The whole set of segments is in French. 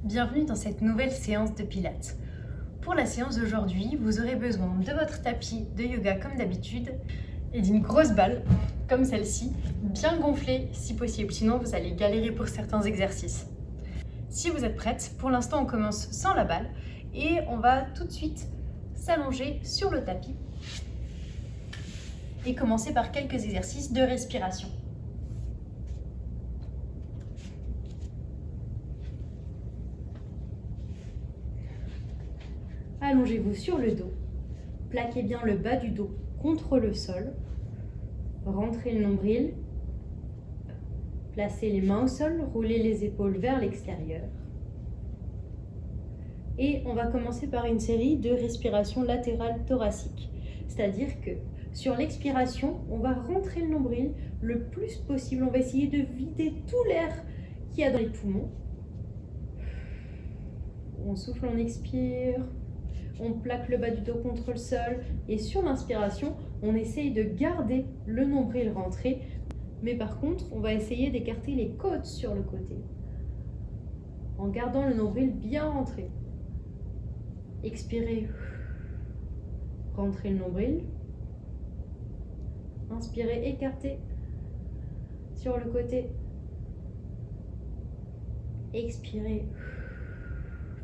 Bienvenue dans cette nouvelle séance de Pilates. Pour la séance d'aujourd'hui, vous aurez besoin de votre tapis de yoga comme d'habitude et d'une grosse balle comme celle-ci, bien gonflée si possible, sinon vous allez galérer pour certains exercices. Si vous êtes prête, pour l'instant on commence sans la balle et on va tout de suite s'allonger sur le tapis et commencer par quelques exercices de respiration. Allongez-vous sur le dos, plaquez bien le bas du dos contre le sol, rentrez le nombril, placez les mains au sol, roulez les épaules vers l'extérieur. Et on va commencer par une série de respirations latérales thoraciques, c'est-à-dire que sur l'expiration, on va rentrer le nombril le plus possible, on va essayer de vider tout l'air qu'il y a dans les poumons. On souffle, on expire. On plaque le bas du dos contre le sol et sur l'inspiration, on essaye de garder le nombril rentré. Mais par contre, on va essayer d'écarter les côtes sur le côté en gardant le nombril bien rentré. Expirez, rentrez le nombril. Inspirez, écartez sur le côté. Expirez,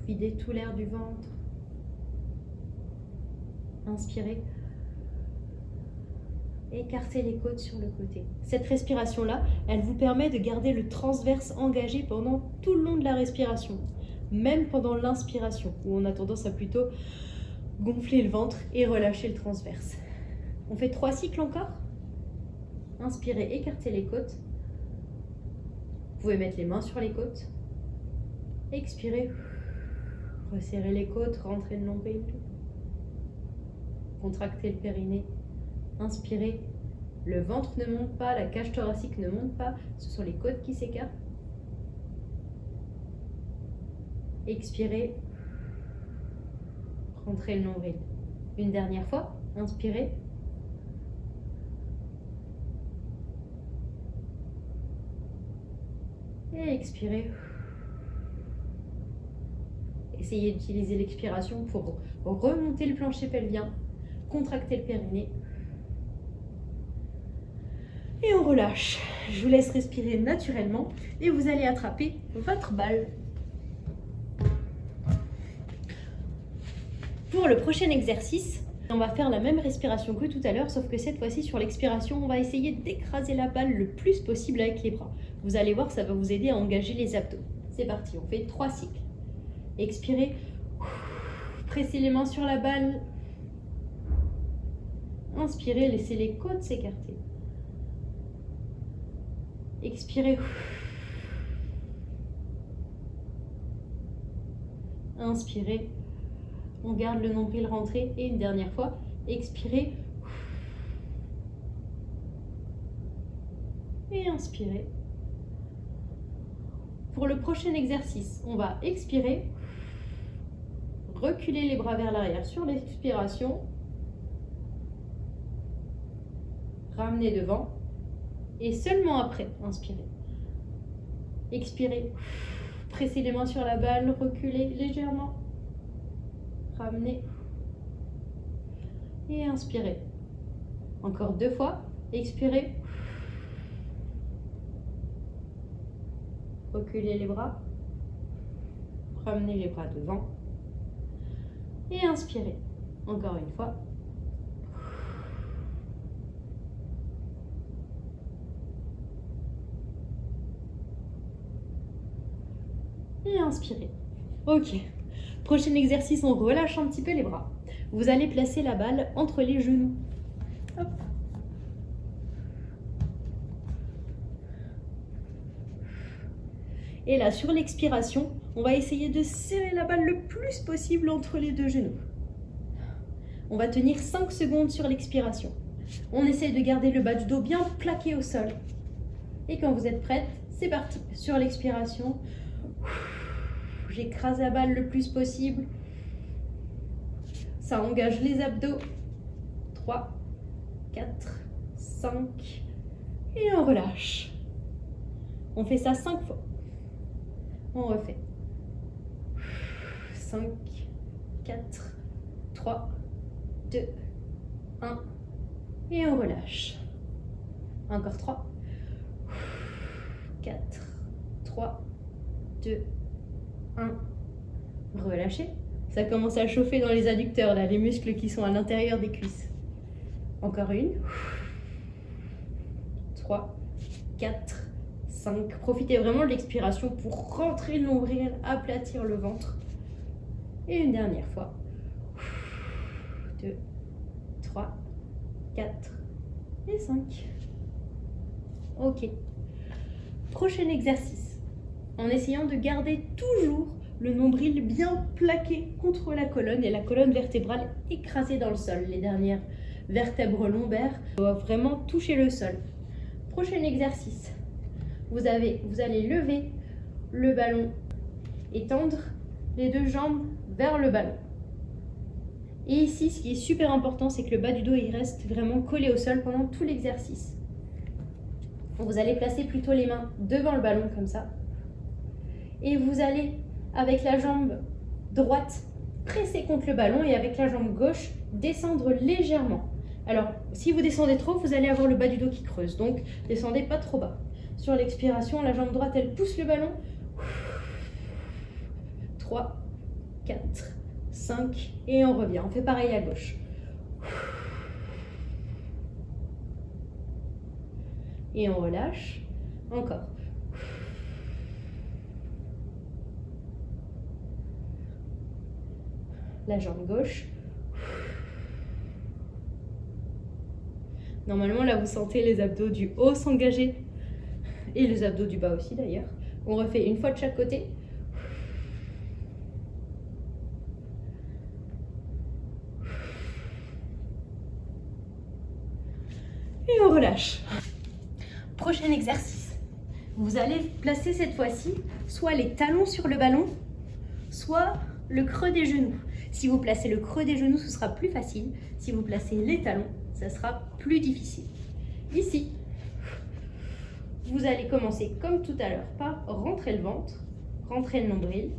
videz tout l'air du ventre. Inspirez, écartez les côtes sur le côté. Cette respiration-là, elle vous permet de garder le transverse engagé pendant tout le long de la respiration, même pendant l'inspiration, où on a tendance à plutôt gonfler le ventre et relâcher le transverse. On fait 3 cycles encore. Inspirez, écartez les côtes. Vous pouvez mettre les mains sur les côtes. Expirez, resserrez les côtes, rentrez le nombril. Contractez le périnée, inspirez, le ventre ne monte pas, la cage thoracique ne monte pas, ce sont les côtes qui s'écartent. Expirez, rentrez le nombril. Une dernière fois, inspirez. Et expirez. Essayez d'utiliser l'expiration pour remonter le plancher pelvien. Contractez le périnée. Et on relâche. Je vous laisse respirer naturellement et vous allez attraper votre balle. Pour le prochain exercice, on va faire la même respiration que tout à l'heure, sauf que cette fois-ci, sur l'expiration, on va essayer d'écraser la balle le plus possible avec les bras. Vous allez voir, ça va vous aider à engager les abdos. C'est parti, on fait 3 cycles. Expirez. Pressez les mains sur la balle. Inspirez, laissez les côtes s'écarter. Expirez. Inspirez. On garde le nombril rentré et une dernière fois, expirez. Et inspirez. Pour le prochain exercice, on va expirer. Reculer les bras vers l'arrière sur l'expiration. Ramenez devant et seulement après, inspirez. Expirez, pressez les mains sur la balle, reculez légèrement. Ramenez et inspirez. Encore 2 fois, expirez. Reculez les bras. Ramenez les bras devant et inspirez. Encore une fois. Et inspirez. Ok. Prochain exercice, on relâche un petit peu les bras. Vous allez placer la balle entre les genoux. Hop. Et là, sur l'expiration, on va essayer de serrer la balle le plus possible entre les 2 genoux. On va tenir 5 secondes sur l'expiration. On essaye de garder le bas du dos bien plaqué au sol. Et quand vous êtes prête, c'est parti. Sur l'expiration, j'écrase la balle le plus possible. Ça engage les abdos. 3, 4, 5. Et on relâche. On fait ça 5 fois. On refait. 5, 4, 3, 2, 1. Et on relâche. Encore 3, 4, 3, 2, 1. Relâchez. Ça commence à chauffer dans les adducteurs, là, les muscles qui sont à l'intérieur des cuisses. Encore une. 3, 4, 5. Profitez vraiment de l'expiration pour rentrer le nombril, aplatir le ventre. Et une dernière fois. 2, 3, 4 et 5. Ok. Prochain exercice. En essayant de garder toujours le nombril bien plaqué contre la colonne et la colonne vertébrale écrasée dans le sol. Les dernières vertèbres lombaires doivent vraiment toucher le sol. Prochain exercice. Vous allez lever le ballon et tendre les deux jambes vers le ballon. Et ici, ce qui est super important, c'est que le bas du dos il reste vraiment collé au sol pendant tout l'exercice. Vous allez placer plutôt les mains devant le ballon comme ça. Et vous allez, avec la jambe droite, presser contre le ballon et avec la jambe gauche, descendre légèrement. Alors, si vous descendez trop, vous allez avoir le bas du dos qui creuse. Donc, descendez pas trop bas. Sur l'expiration, la jambe droite, elle pousse le ballon. 3, 4, 5 et on revient. On fait pareil à gauche. Et on relâche. Encore. La jambe gauche. Normalement, là, vous sentez les abdos du haut s'engager et les abdos du bas aussi d'ailleurs. On refait une fois de chaque côté. Et on relâche. Prochain exercice. Vous allez placer cette fois-ci soit les talons sur le ballon, soit le creux des genoux. Si vous placez le creux des genoux, ce sera plus facile. Si vous placez les talons, ça sera plus difficile. Ici, vous allez commencer comme tout à l'heure par rentrer le ventre, rentrer le nombril,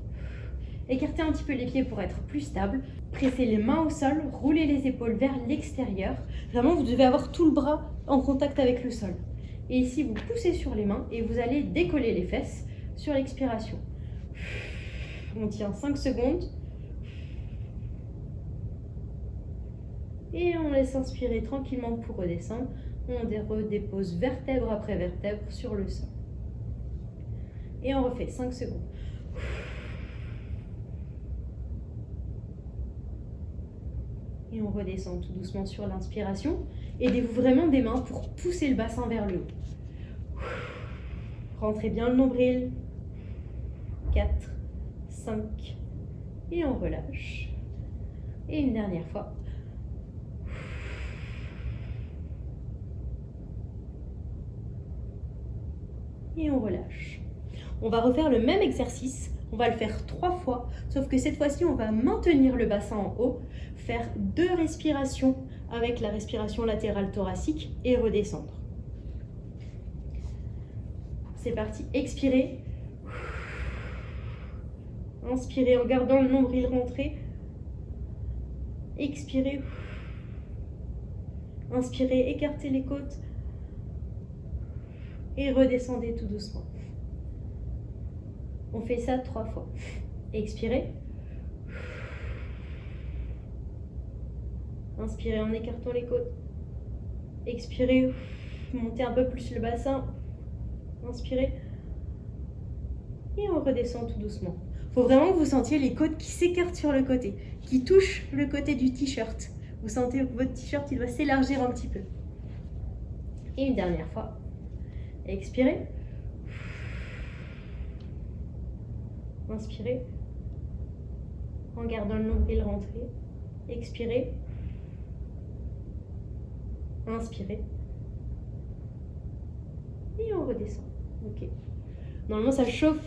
écarter un petit peu les pieds pour être plus stable, presser les mains au sol, rouler les épaules vers l'extérieur. Vraiment, vous devez avoir tout le bras en contact avec le sol. Et ici, vous poussez sur les mains et vous allez décoller les fesses sur l'expiration. On tient 5 secondes. Et on laisse inspirer tranquillement pour redescendre. On redépose vertèbre après vertèbre sur le sol. Et on refait 5 secondes. Et on redescend tout doucement sur l'inspiration. Aidez-vous vraiment des mains pour pousser le bassin vers le haut. Rentrez bien le nombril. 4, 5. Et on relâche. Et une dernière fois. Et on relâche. On va refaire le même exercice. On va le faire 3 fois, sauf que cette fois-ci, on va maintenir le bassin en haut, faire 2 respirations avec la respiration latérale thoracique et redescendre. C'est parti, expirez. Inspirez en gardant le nombril rentré. Expirez. Inspirez, écartez les côtes. Et redescendez tout doucement. On fait ça 3 fois. Expirez. Inspirez en écartant les côtes. Expirez. Montez un peu plus le bassin. Inspirez. Et on redescend tout doucement. Il faut vraiment que vous sentiez les côtes qui s'écartent sur le côté, qui touchent le côté du t-shirt. Vous sentez que votre t-shirt, il doit s'élargir un petit peu. Et une dernière fois. Expirez. Inspirez. En gardant le nombril rentré. Expirez. Inspirez. Et on redescend. Ok. Normalement, ça chauffe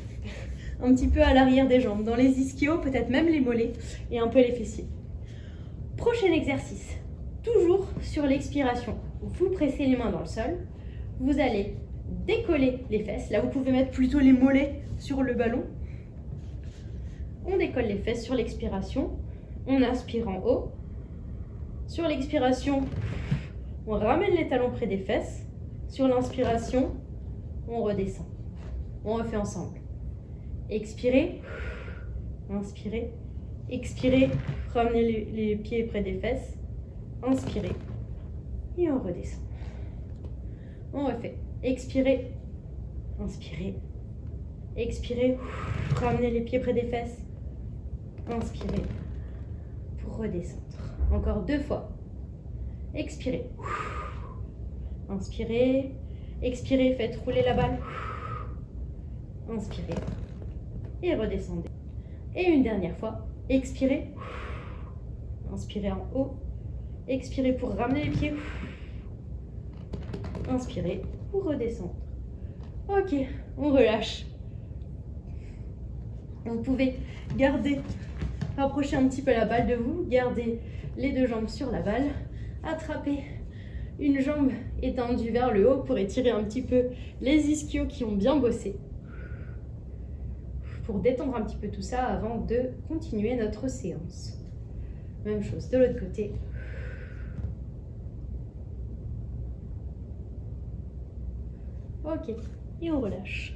un petit peu à l'arrière des jambes, dans les ischios, peut-être même les mollets et un peu les fessiers. Prochain exercice. Toujours sur l'expiration. Vous pressez les mains dans le sol. Vous allez décoller les fesses. Là, vous pouvez mettre plutôt les mollets sur le ballon. On décolle les fesses sur l'expiration. On inspire en haut. Sur l'expiration, on ramène les talons près des fesses. Sur l'inspiration, on redescend. On refait ensemble. Expirez. Inspirez. Expirez. Ramenez les pieds près des fesses. Inspirez. Et on redescend. On refait. Expirez. Inspirez. Expirez. Ramenez les pieds près des fesses. Inspirez. Pour redescendre. Encore 2 fois. Expirez. Inspirez. Expirez. Faites rouler la balle. Inspirez. Et redescendez. Et une dernière fois. Expirez. Inspirez en haut. Expirez pour ramener les pieds. Inspirez pour redescendre. Ok, on relâche. Vous pouvez garder, rapprocher un petit peu la balle de vous, garder les 2 jambes sur la balle, attraper une jambe étendue vers le haut pour étirer un petit peu les ischios qui ont bien bossé. Pour détendre un petit peu tout ça avant de continuer notre séance. Même chose de l'autre côté. Ok, et on relâche.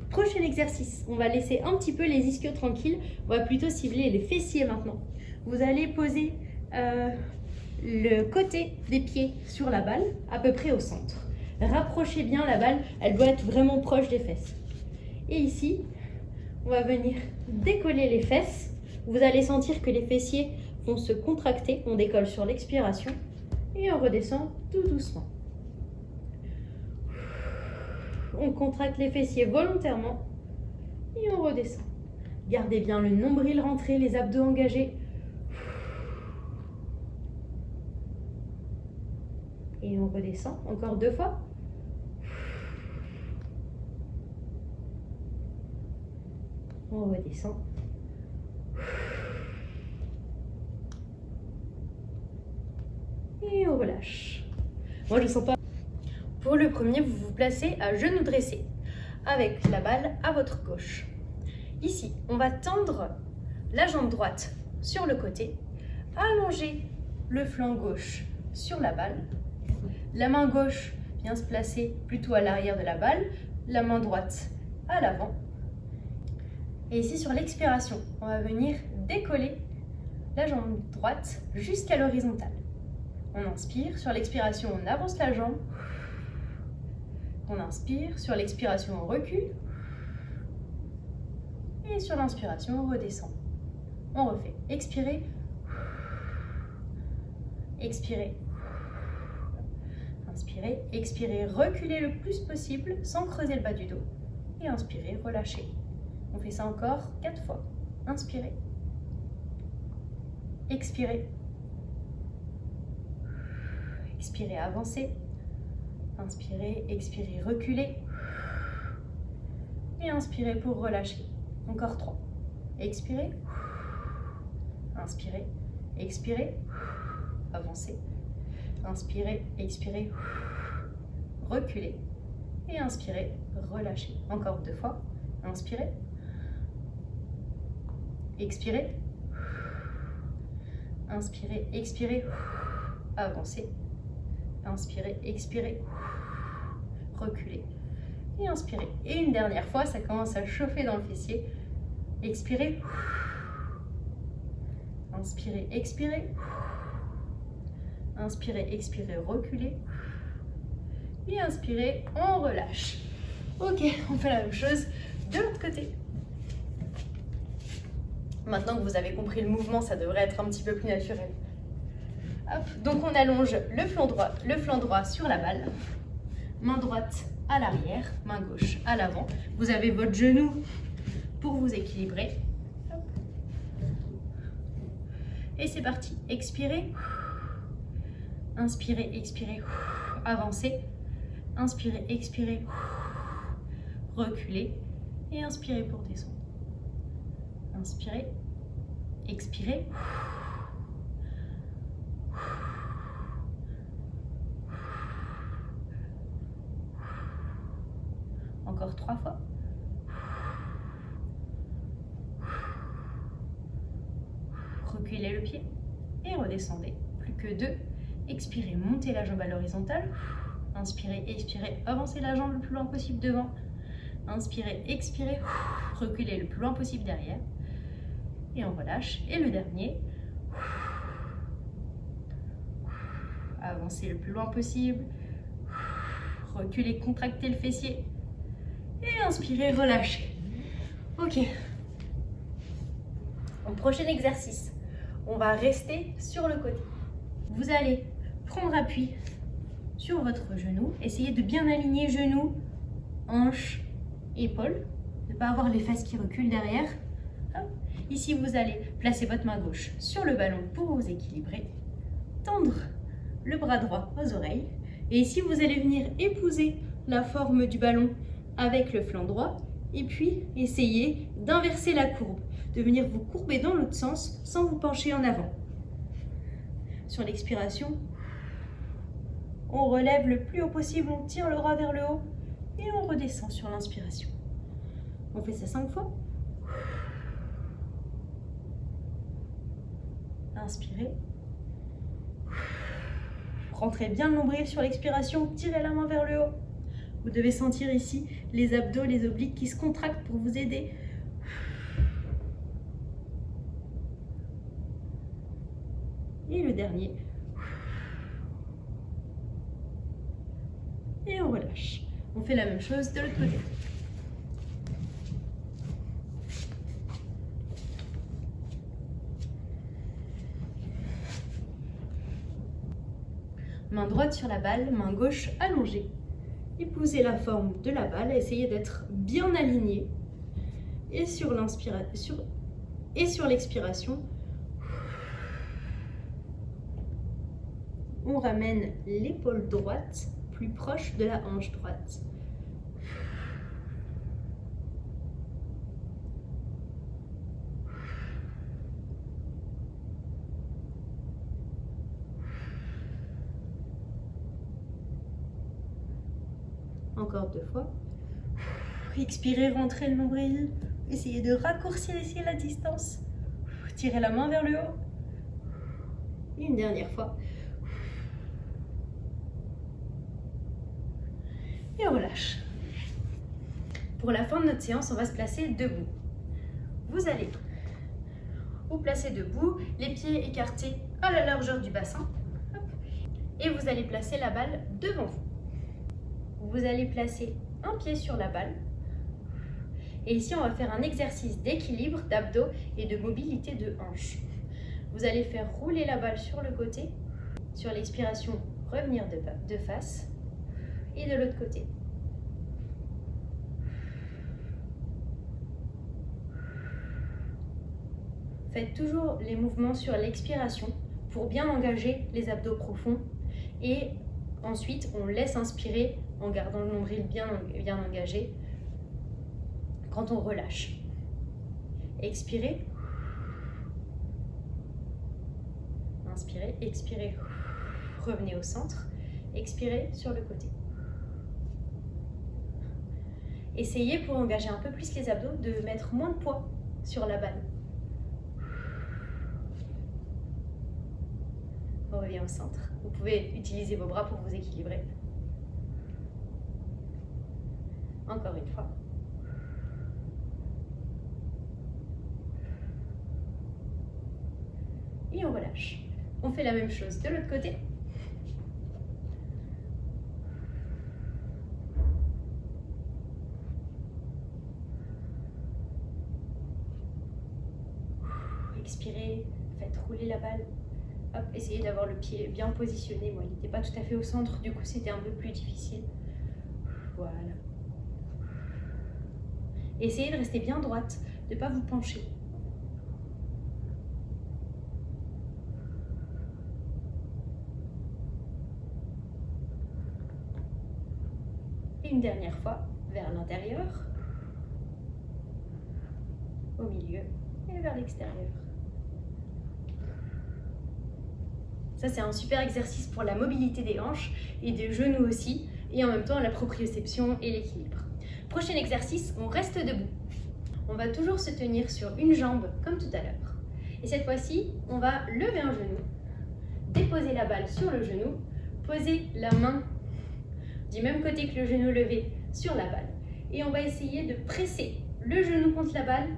Prochain exercice, on va laisser un petit peu les ischios tranquilles. On va plutôt cibler les fessiers maintenant. Vous allez poser le côté des pieds sur la balle, à peu près au centre. Rapprochez bien la balle, elle doit être vraiment proche des fesses. Et ici, on va venir décoller les fesses. Vous allez sentir que les fessiers vont se contracter. On décolle sur l'expiration et on redescend tout doucement. On contracte les fessiers volontairement et on redescend. Gardez bien le nombril rentré, les abdos engagés. Et on redescend encore 2 fois. On redescend. Et on relâche. Moi, je ne sens pas. Pour le premier, vous vous placez à genoux dressés, avec la balle à votre gauche. Ici, on va tendre la jambe droite sur le côté, allonger le flanc gauche sur la balle. La main gauche vient se placer plutôt à l'arrière de la balle, la main droite à l'avant. Et ici, sur l'expiration, on va venir décoller la jambe droite jusqu'à l'horizontale. On inspire, sur l'expiration, on avance la jambe. On inspire, sur l'expiration, on recule. Et sur l'inspiration, on redescend. On refait. Expirez. Expirez. Inspirez. Expirez. Reculez le plus possible sans creuser le bas du dos. Et inspirez, relâchez. On fait ça encore 4 fois. Inspirez. Expirez. Expirez, avancez. Inspirez, expirez, reculez. Et inspirez pour relâcher. Encore 3. Expirez. Inspirez, expirez. Avancez. Inspirez, expirez. Reculez. Et inspirez, relâchez. Encore 2 fois. Inspirez. Expirez. Inspirez, expirez. Avancez. Inspirez, expirez. Reculez. Et inspirez. Et une dernière fois, ça commence à chauffer dans le fessier. Expirez. Inspirez, expirez. Inspirez, expirez, reculez. Et inspirez, on relâche. Ok, on fait la même chose de l'autre côté. Maintenant que vous avez compris le mouvement, ça devrait être un petit peu plus naturel. Hop. Donc on allonge le flanc droit sur la balle. Main droite à l'arrière, main gauche à l'avant. Vous avez votre genou pour vous équilibrer. Hop. Et c'est parti. Expirez. Inspirez, expirez. Avancez. Inspirez, expirez. Reculez. Et inspirez pour descendre. Inspirez. Expirez. Encore 3 fois. reculez le pied et redescendez. Plus que 2. Expirez, montez la jambe à l'horizontale. Inspirez, expirez, avancez la jambe le plus loin possible devant. Inspirez, expirez, reculez le plus loin possible derrière. Et on relâche. Et le dernier. Avancez le plus loin possible. Reculez, contractez le fessier. Et inspirez, relâchez. Ok. En prochain exercice, on va rester sur le côté. Vous allez prendre appui sur votre genou. Essayez de bien aligner genoux, hanches, épaules. Ne pas avoir les fesses qui reculent derrière. Hop. Ici, vous allez placer votre main gauche sur le ballon pour vous équilibrer. Tendre le bras droit aux oreilles. Et ici, vous allez venir épouser la forme du ballon avec le flanc droit. Et puis, essayez d'inverser la courbe, de venir vous courber dans l'autre sens sans vous pencher en avant. Sur l'expiration, on relève le plus haut possible, on tire le bras vers le haut et on redescend sur l'inspiration. On fait ça 5 fois. Inspirez. Rentrez bien le nombril sur l'expiration, tirez la main vers le haut. Vous devez sentir ici les abdos, les obliques qui se contractent pour vous aider. Et le dernier. Et on relâche. On fait la même chose de l'autre côté. Main droite sur la balle, main gauche allongée. Épousez la forme de la balle, essayez d'être bien aligné. Et sur l'expiration, on ramène l'épaule droite plus proche de la hanche droite. Encore 2 fois. Expirez, rentrez le nombril. Essayez de raccourcir ici la distance. Tirez la main vers le haut. Et une dernière fois. Et on relâche. Pour la fin de notre séance, on va se placer debout. Vous allez vous placer debout, les pieds écartés à la largeur du bassin. Hop. Et vous allez placer la balle devant vous. Vous allez placer un pied sur la balle. Et ici, on va faire un exercice d'équilibre, d'abdos et de mobilité de hanches. Vous allez faire rouler la balle sur le côté. Sur l'expiration, revenir de face. Et de l'autre côté. Faites toujours les mouvements sur l'expiration pour bien engager les abdos profonds. Et ensuite, on laisse inspirer en gardant le nombril bien engagé quand on relâche. Expirez. Inspirez, expirez. Revenez au centre. Expirez sur le côté. Essayez pour engager un peu plus les abdos de mettre moins de poids sur la balle. On revient au centre. Vous pouvez utiliser vos bras pour vous équilibrer. Encore une fois. Et on relâche. On fait la même chose de l'autre côté. Expirez, faites rouler la balle. Hop, essayez d'avoir le pied bien positionné. Moi, il n'était pas tout à fait au centre, du coup, c'était un peu plus difficile. Voilà. Essayez de rester bien droite, de ne pas vous pencher. Et une dernière fois, vers l'intérieur, au milieu et vers l'extérieur. Ça, c'est un super exercice pour la mobilité des hanches et des genoux aussi, et en même temps la proprioception et l'équilibre. Prochain exercice, on reste debout. On va toujours se tenir sur une jambe comme tout à l'heure. Et cette fois-ci, on va lever un genou, déposer la balle sur le genou, poser la main du même côté que le genou levé sur la balle. Et on va essayer de presser le genou contre la balle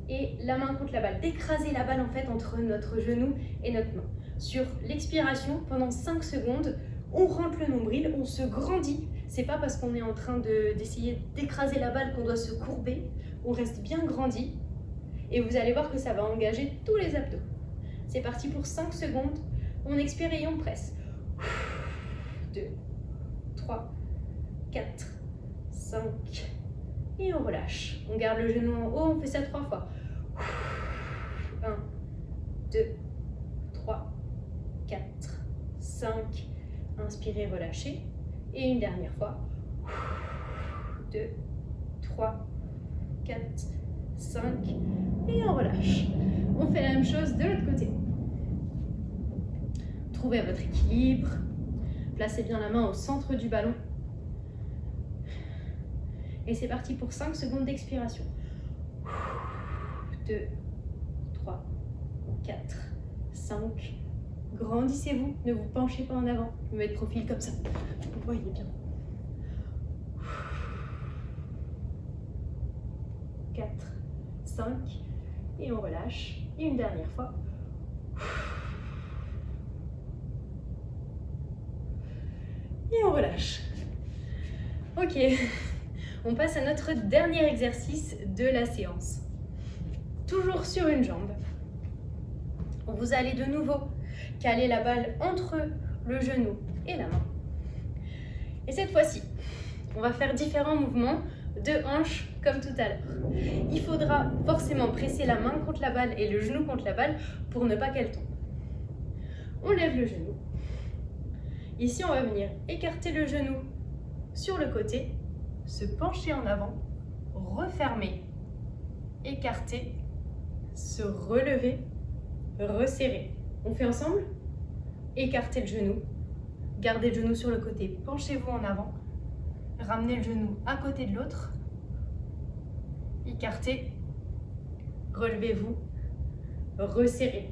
et la main contre la balle, d'écraser la balle en fait entre notre genou et notre main. Sur l'expiration, pendant 5 secondes, on rentre le nombril, on se grandit. C'est pas parce qu'on est en train d'essayer d'écraser la balle qu'on doit se courber. On reste bien grandi et vous allez voir que ça va engager tous les abdos. C'est parti pour 5 secondes. On expire et on presse. 2, 3, 4, 5 et on relâche. On garde le genou en haut, on fait ça 3 fois. 1, 2, 3, 4, 5. Inspirez, relâchez. Et une dernière fois. 2, 3, 4, 5. Et on relâche. On fait la même chose de l'autre côté. Trouvez votre équilibre. Placez bien la main au centre du ballon. Et c'est parti pour 5 secondes d'expiration. 2, 3, 4, 5. Grandissez-vous, ne vous penchez pas en avant. Vous mettez profil comme ça. Vous voyez bien. 4, 5. Et on relâche. Et une dernière fois. Et on relâche. Ok. On passe à notre dernier exercice de la séance. Toujours sur une jambe. Vous allez de nouveau caler la balle entre le genou et la main. Et cette fois-ci, on va faire différents mouvements de hanches comme tout à l'heure. Il faudra forcément presser la main contre la balle et le genou contre la balle pour ne pas qu'elle tombe. On lève le genou. Ici, on va venir écarter le genou sur le côté, se pencher en avant, refermer, écarter, se relever, resserrer. On fait ensemble? Écartez le genou, gardez le genou sur le côté, penchez-vous en avant, ramenez le genou à côté de l'autre, écartez, relevez-vous, resserrez.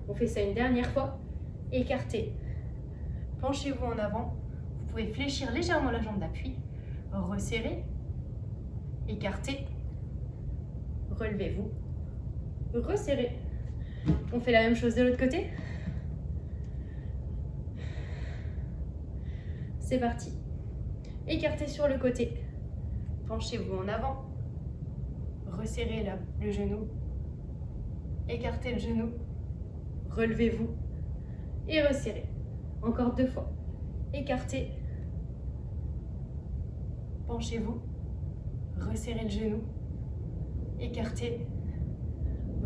On fait ça une dernière fois, écartez, penchez-vous en avant, vous pouvez fléchir légèrement la jambe d'appui, resserrez, écartez, relevez-vous, resserrez. On fait la même chose de l'autre côté. C'est parti. Écartez sur le côté. Penchez-vous en avant. Resserrez le genou. Écartez le genou. Relevez-vous. Et resserrez. Encore 2 fois. Écartez. Penchez-vous. Resserrez le genou. Écartez.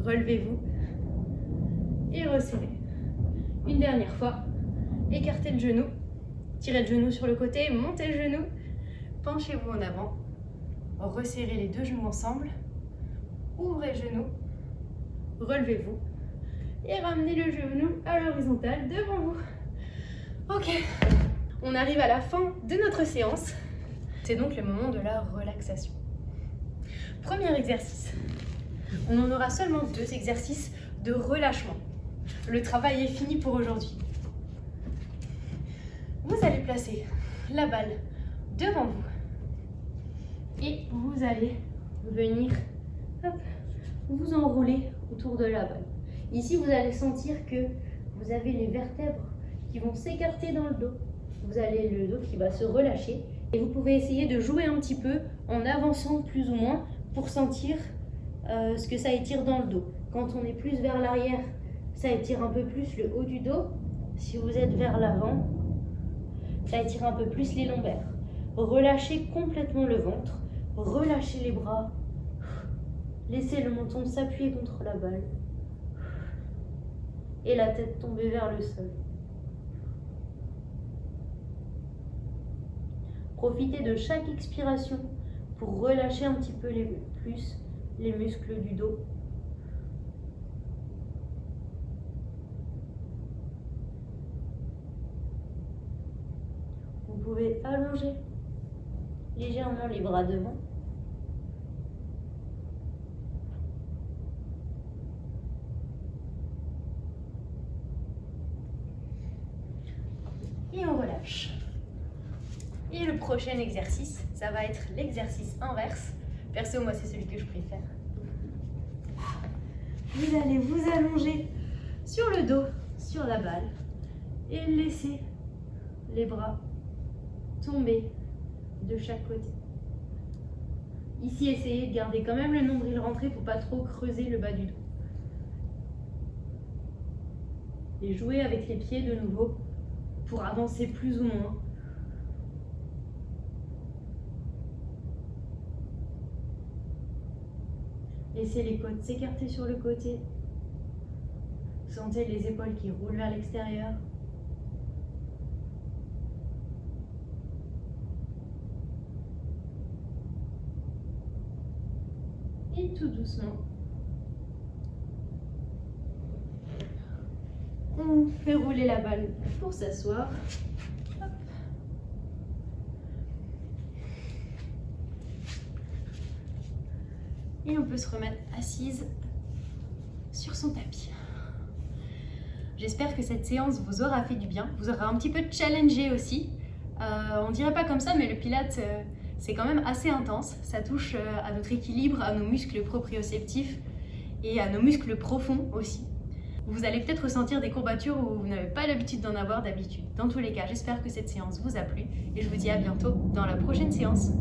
Relevez-vous. Et resserrez. Une dernière fois. Écartez le genou. Tirez le genou sur le côté, montez le genou, penchez-vous en avant, resserrez les 2 genoux ensemble, ouvrez le genou, relevez-vous et ramenez le genou à l'horizontale devant vous. Ok, on arrive à la fin de notre séance. C'est donc le moment de la relaxation. Premier exercice. On en aura seulement 2 exercices de relâchement. Le travail est fini pour aujourd'hui. Vous allez placer la balle devant vous et vous allez venir vous enrouler autour de la balle. Ici, vous allez sentir que vous avez les vertèbres qui vont s'écarter dans le dos. Vous avez le dos qui va se relâcher et vous pouvez essayer de jouer un petit peu en avançant plus ou moins pour sentir ce que ça étire dans le dos. Quand on est plus vers l'arrière, ça étire un peu plus le haut du dos. Si vous êtes vers l'avant, ça étire un peu plus les lombaires. Relâchez complètement le ventre, relâchez les bras, laissez le menton s'appuyer contre la balle et la tête tomber vers le sol. Profitez de chaque expiration pour relâcher un petit peu plus les muscles du dos. Vous pouvez allonger légèrement les bras devant. relâche. Et le prochain exercice, ça va être l'exercice inverse. Perso, moi, c'est celui que je préfère. Vous allez vous allonger sur le dos, sur la balle, et laisser les bras tomber de chaque côté. Ici, essayez de garder quand même le nombril rentré pour pas trop creuser le bas du dos. Et jouez avec les pieds de nouveau pour avancer plus ou moins. Laissez les côtes s'écarter sur le côté. Sentez les épaules qui roulent vers l'extérieur. Et tout doucement, on fait rouler la balle pour s'asseoir. Hop. Et on peut se remettre assise sur son tapis. J'espère que cette séance vous aura fait du bien, vous aura un petit peu challengé aussi. On dirait pas comme ça, mais le Pilates, c'est quand même assez intense. Ça touche à notre équilibre, à nos muscles proprioceptifs et à nos muscles profonds aussi. Vous allez peut-être ressentir des courbatures où vous n'avez pas l'habitude d'en avoir d'habitude. Dans tous les cas, j'espère que cette séance vous a plu et je vous dis à bientôt dans la prochaine séance.